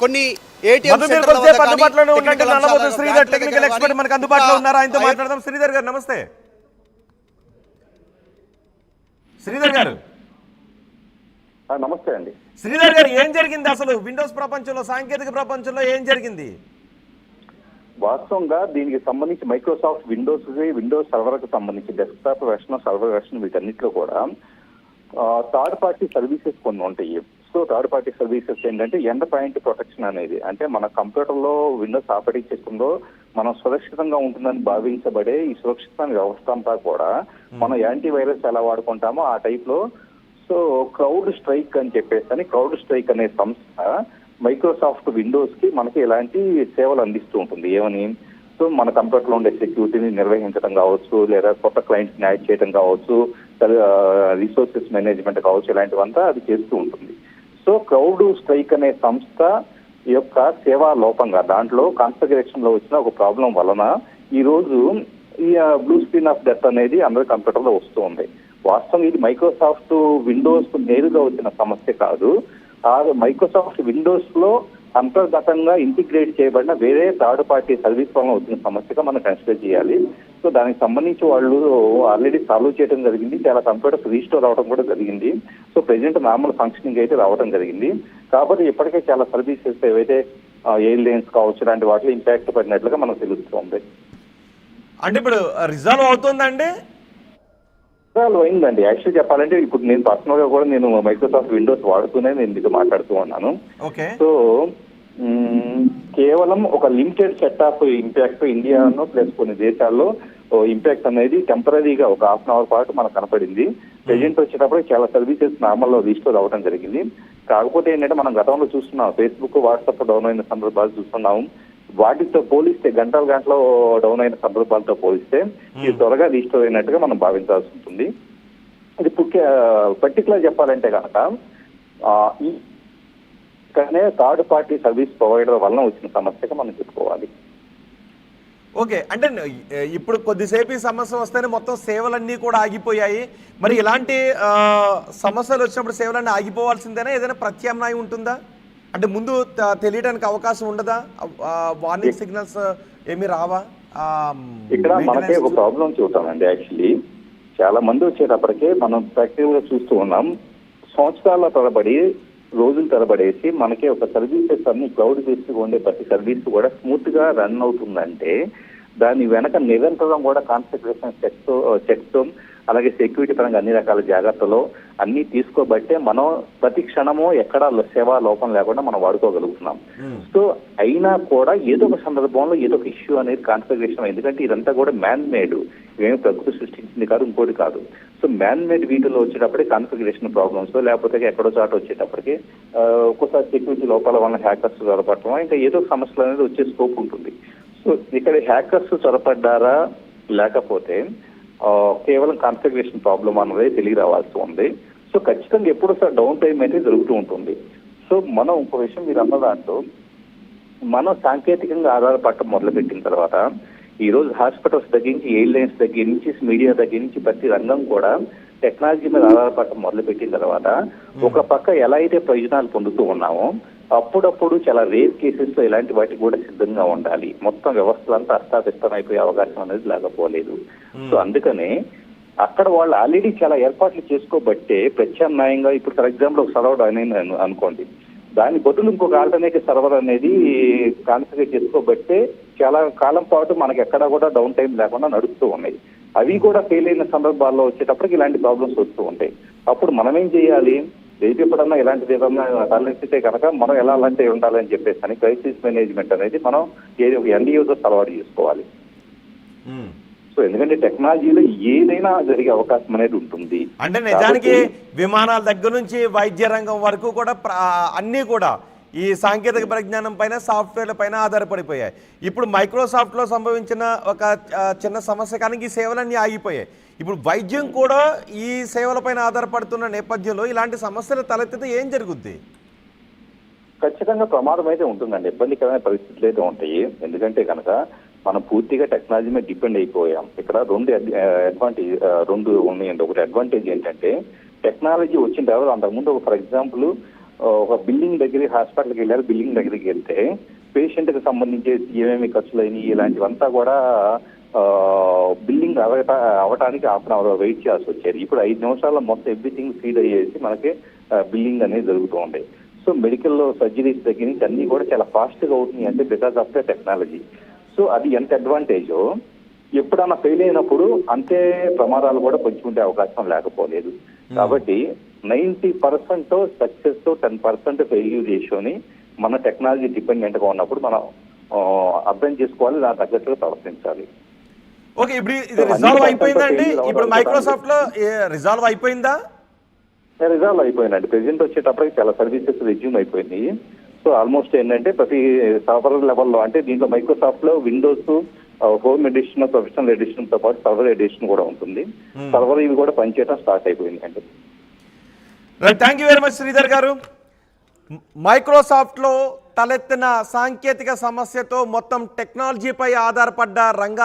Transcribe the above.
కొన్ని ఏటీఎం అందుబాటులో ఉండండి. నల్లబోతు శ్రీధర్ టెక్నికల్ ఎక్స్పర్ట్ మనకు అందుబాటులో ఉన్నారు, ఆయనతో మాట్లాడదాం. శ్రీధర్ గారు నమస్తే. శ్రీధర్ గారు నమస్తే అండి. శ్రీధర్ గారు ఏం జరిగింది అసలు విండోస్ ప్రపంచంలో, సాంకేతిక ప్రపంచంలో ఏం జరిగింది? వాస్తవంగా దీనికి సంబంధించి మైక్రోసాఫ్ట్ విండోస్ సర్వర్ కు సంబంధించి డెస్క్టాప్ వెర్షన్, సర్వర్ వెర్షన్ వీటన్నిటిలో కూడా థర్డ్ పార్టీ సర్వీసెస్ కొన్ని ఉంటాయి. సో థర్డ్ పార్టీ సర్వీసెస్ ఏంటంటే ఎండ్ పాయింట్ ప్రొటెక్షన్ అనేది, అంటే మన కంప్యూటర్లో విండోస్ ఆపరేటింగ్ సిస్టంలో మనం సురక్షితంగా ఉంటుందని భావించబడే ఈ సురక్షితమైన వ్యవస్థ అంతా కూడా మనం యాంటీవైరస్ ఎలా వాడుకుంటామో ఆ టైప్ లో. సో క్రౌడ్ స్ట్రైక్ అని చెప్పేసి క్రౌడ్ స్ట్రైక్ అనే సంస్థ మైక్రోసాఫ్ట్ విండోస్ కి మనకి ఇలాంటి సేవలు అందిస్తూ ఉంటుంది. ఏమని, సో మన కంప్యూటర్లో ఉండే సెక్యూరిటీని నిర్వహించడం కావచ్చు, లేదా కొత్త క్లయింట్స్ యాడ్ చేయడం కావచ్చు, రిసోర్సెస్ మేనేజ్మెంట్ కావచ్చు, ఇలాంటివంతా అది చేస్తూ ఉంటుంది. సో క్రౌడ్ స్ట్రైక్ అనే సంస్థ యొక్క సేవా లోపంగా దాంట్లో కాన్ఫిగరేషన్ లో వచ్చిన ఒక ప్రాబ్లం వలన ఈ రోజు ఈ బ్లూ స్క్రీన్ ఆఫ్ డెత్ అనేది అందరి కంప్యూటర్ లో వస్తూ ఉంది. వాస్తవం ఇది మైక్రోసాఫ్ట్ విండోస్ నేరుగా వచ్చిన సమస్య కాదు. ఆ మైక్రోసాఫ్ట్ విండోస్ లో అంతర్గతంగా ఇంటిగ్రేట్ చేయబడిన వేరే థర్డ్ పార్టీ సర్వీస్ వలన వచ్చిన సమస్యగా మనం కన్సిడర్ చేయాలి. సో దానికి సంబంధించి వాళ్ళు ఆల్రెడీ సాల్వ్ చేయడం జరిగింది. చాలా కంప్యూటర్స్ రీస్టోర్ అవడం కూడా జరిగింది. సో ప్రెసెంట్ నార్మల్ ఫంక్షనింగ్ అయితే రావడం జరిగింది. కాబట్టి ఇప్పటికే చాలా సర్వీసెస్ ఏవైతే ఎయిర్లైన్స్ కావచ్చు ఇలాంటి వాటిలో ఇంపాక్ట్ పడినట్లుగా మనకు తెలుస్తుంది. అంటే ఇప్పుడు రిజాల్వ్ అవుతుందండి? రిజాల్వ్ అయిందండి. యాక్చువల్లీ చెప్పాలంటే ఇప్పుడు నేను పర్సనల్ గా కూడా నేను మైక్రోసాఫ్ట్ విండోస్ వాడుతూనే నేను మీతో మాట్లాడుతూ ఉన్నాను. సో కేవలం ఒక లిమిటెడ్ సెట్ ఆఫ్ ఇంపాక్ట్ ఇండియాను ప్లస్ కొన్ని దేశాల్లో ఇంపాక్ట్ అనేది టెంపరీగా ఒక హాఫ్ అన్ అవర్ పాటు మనకు కనపడింది. ప్రెజెంట్ వచ్చేటప్పుడు చాలా సర్వీసెస్ నార్మల్ లో రీస్టోర్ అవ్వడం జరిగింది. కాకపోతే ఏంటంటే మనం గతంలో చూస్తున్నాం, ఫేస్బుక్ వాట్సాప్ డౌన్ అయిన సందర్భాలు చూస్తున్నాము. వాటితో పోలిస్తే గంటలో డౌన్ అయిన సందర్భాలతో పోలిస్తే ఇది త్వరగా రీస్టోర్ అయినట్టుగా మనం భావించాల్సి ఉంటుంది. ఇది పర్టికులర్ చెప్పాలంటే కనుక ఈ థర్డ్ పార్టీ సర్వీస్ ప్రొవైడర్ వలన వచ్చిన సమస్యగా మనం చెప్పుకోవాలి. ఓకే, అంటే ఇప్పుడు కొద్దిసేపు ఈ సమస్య వస్తేనే మొత్తం సేవలన్నీ కూడా ఆగిపోయాయి. మరి ఇలాంటి సమస్యలు వచ్చినప్పుడు సేవలన్నీ ఆగిపోవాల్సిందేనా? ఏదైనా ప్రత్యామ్నాయం ఉంటుందా? అంటే ముందు తెలియడానికి అవకాశం ఉండదా? వార్నింగ్ సిగ్నల్స్ ఏమి రావా? ఇక్కడ మనకి ఒక ప్రాబ్లం చూస్తామండి. యాక్చువల్లీ చాలా మంది వచ్చేటప్పటికే మనం ప్రాక్టికల్ గా చూస్తూ ఉన్నాం. సంవత్సరాల తరబడి రోజుల తరబడేసి మనకి ఒక సర్వీసెస్ అన్ని క్లౌడ్ బేస్డ్ ఉండే ప్రతి సర్వీస్ కూడా స్మూత్ గా రన్ అవుతుందంటే దాని వెనక నిరంతరం కూడా కాన్ఫిగరేషన్ చెక్స్ అలాగే సెక్యూరిటీ పరంగా అన్ని రకాల జాగ్రత్తలు అన్ని తీసుకోబట్టే మనం ప్రతి క్షణము ఎక్కడా సేవా లోపం లేకుండా మనం వాడుకోగలుగుతున్నాం. సో అయినా కూడా ఏదో ఒక సందర్భంలో ఏదో ఒక ఇష్యూ అనేది కాన్ఫిగరేషన్, ఎందుకంటే ఇదంతా కూడా మ్యాన్ మేడ్, ఇవేమి ప్రకృతి సృష్టించింది కాదు, ఇంకోటి కాదు. సో మ్యాన్ మేడ్ వీటిలో వచ్చేటప్పటికి కాన్ఫిగరేషన్ ప్రాబ్లమ్స్ లేకపోతే ఎక్కడో చాటు వచ్చేటప్పటికి ఒక్కోసారి సెక్యూరిటీ లోపాల వల్ల హ్యాకర్స్ చొరపడటం ఇంకా ఏదో సమస్యలు అనేది వచ్చే స్కోప్ ఉంటుంది. సో ఇక్కడ హ్యాకర్స్ చొరపడ్డారా లేకపోతే కేవలం కాన్ఫిగరేషన్ ప్రాబ్లం అన్నది తెలియ రావాల్సి ఉంది. సో ఖచ్చితంగా ఎప్పుడు సార్ డౌన్ టైం అయితే జరుగుతూ ఉంటుంది. సో మనం ఇంకో విషయం మీరు అన్న దాంట్లో మనం సాంకేతికంగా ఆధారపడటం మొదలుపెట్టిన తర్వాత ఈ రోజు హాస్పిటల్స్ దగ్గర నుంచి, ఎయిర్లైన్స్ దగ్గర నుంచి, మీడియా దగ్గర నుంచి ప్రతి రంగం కూడా టెక్నాలజీ మీద ఆధారపడటం మొదలుపెట్టిన తర్వాత ఒక పక్క ఎలా అయితే ప్రయోజనాలు పొందుతూ ఉన్నామో అప్పుడప్పుడు చాలా రేర్ కేసెస్ లో ఇలాంటి వాటికి కూడా సిద్ధంగా ఉండాలి. మొత్తం వ్యవస్థలంతా అస్తావ్యస్తం అయిపోయే అవకాశం అనేది లేకపోలేదు. సో అందుకనే అక్కడ వాళ్ళు ఆల్రెడీ చాలా ఏర్పాట్లు చేసుకోబట్టే ప్రత్యామ్నాయంగా ఇప్పుడు ఫర్ ఎగ్జాంపుల్ ఒక సర్వర్ అనేది అనుకోండి, దాని బదులు ఇంకొక ఆల్టర్నేటివ్ సర్వర్ అనేది కాన్ఫిగర్ చేసుకోబట్టే చాలా కాలం పాటు మనకి ఎక్కడా కూడా డౌన్ టైం లేకుండా నడుస్తూ ఉన్నాయి. అవి కూడా ఫెయిల్ అయిన సందర్భాల్లో వచ్చేటప్పటికి ఇలాంటి ప్రాబ్లమ్స్ వస్తూ ఉంటాయి. అప్పుడు మనం ఏం చేయాలి, రేపు ఎప్పుడన్నా ఇలాంటిది ఏదన్నా తలెత్తితే కనుక మనం ఎలా అలాంటి ఉండాలని చెప్పేసి అని క్రైసిస్ మేనేజ్మెంట్ అనేది మనం ఎండ్ యూజర్స్ అలవాటు చేసుకోవాలి. సో ఎందుకంటే టెక్నాలజీలో ఏదైనా జరిగే అవకాశం అనేది ఉంటుంది. అంటే నిజానికి విమానాల దగ్గర నుంచి వైద్య రంగం వరకు కూడా అన్నీ కూడా ఈ సాంకేతిక పరిజ్ఞానం పైన, సాఫ్ట్వేర్ల పైన ఆధారపడిపోయాయి. ఇప్పుడు మైక్రోసాఫ్ట్లో సంభవించిన ఒక చిన్న సమస్య కానీ ఈ సేవలన్నీ ఆగిపోయాయి. ఇప్పుడు వైద్యం కూడా ఈ సేవలపైన ఆధారపడుతున్న నేపథ్యంలో ఇలాంటి సమస్యలు తలెత్తితే ఏం జరుగుద్ది? ఖచ్చితంగా ప్రమాదం అయితే ఉంటుందండి. ఇబ్బందికరమైన పరిస్థితులు అయితే ఉంటాయి. ఎందుకంటే కనుక మనం పూర్తిగా టెక్నాలజీ మీద డిపెండ్ అయిపోయాం. ఇక్కడ రెండు ఉన్నాయండి. ఒకటి అడ్వాంటేజ్ ఏంటంటే టెక్నాలజీ వచ్చిన తర్వాత అంతకుముందు ఫర్ ఎగ్జాంపుల్ ఒక బిల్డింగ్ దగ్గర హాస్పిటల్కి వెళ్ళారు, బిల్డింగ్ దగ్గరికి వెళ్తే పేషెంట్ కి సంబంధించి ఏమేమి ఖర్చులు అయినాయి ఇలాంటివంతా కూడా బిల్డింగ్ అవటానికి హాఫ్ అన్ అవర్ వెయిట్ చేయాల్సి వచ్చేది. ఇప్పుడు 5 నిమిషాల్లో మొత్తం ఎవ్రీథింగ్ ఫీడ్ అయ్యేసి మనకి బిల్డింగ్ అనేది జరుగుతూ ఉంది. సో మెడికల్ సర్జరీస్ దగ్గర నుంచి అన్ని కూడా చాలా ఫాస్ట్ గా అవుతున్నాయి అంటే because of the technology. So అది ఎంత అడ్వాంటేజో ఎప్పుడన్నా ఫెయిల్ అయినప్పుడు అంతే ప్రమాదాలు కూడా పంచుకుంటే అవకాశం లేకపోలేదు. కాబట్టి 90% సక్సెస్ తో 10% ఫెయిల్యూర్ రేషియోని మన టెక్నాలజీ డిపెండెంట్ గా ఉన్నప్పుడు మనం అర్థం చేసుకోవాలి, దాని తగ్గట్టుగా ప్రవర్తించాలి. ఓకే, ఇప్పుడు ఇది రిజాల్వ్ అయిపోయిందండి? ఇప్పుడు మైక్రోసాఫ్ట్ లో రిజాల్వ్ అయిపోయిందా? రిజాల్వ్ అయిపోయిందండి. ప్రెజెంట్ వచ్చేటప్పటికి చాలా సర్వీసెస్ రెజ్యూమ్ అయిపోయింది. సో ఆల్మోస్ట్ ఏంటంటే ప్రతి సర్వర్ లెవెల్లో అంటే దీంట్లో మైక్రోసాఫ్ట్ లో Windows home edition, professional edition తో పాటు సర్వర్ ఎడిషన్ కూడా ఉంటుంది. సర్వర్ ఇవి కూడా పనిచేయడం స్టార్ట్ అయిపోయింది అండి. Thank you very much Sridhar గారు. మైక్రోసాఫ్ట్లో తలెత్తిన సాంకేతిక సమస్యతో మొత్తం టెక్నాలజీపై ఆధారపడ్డ రంగాల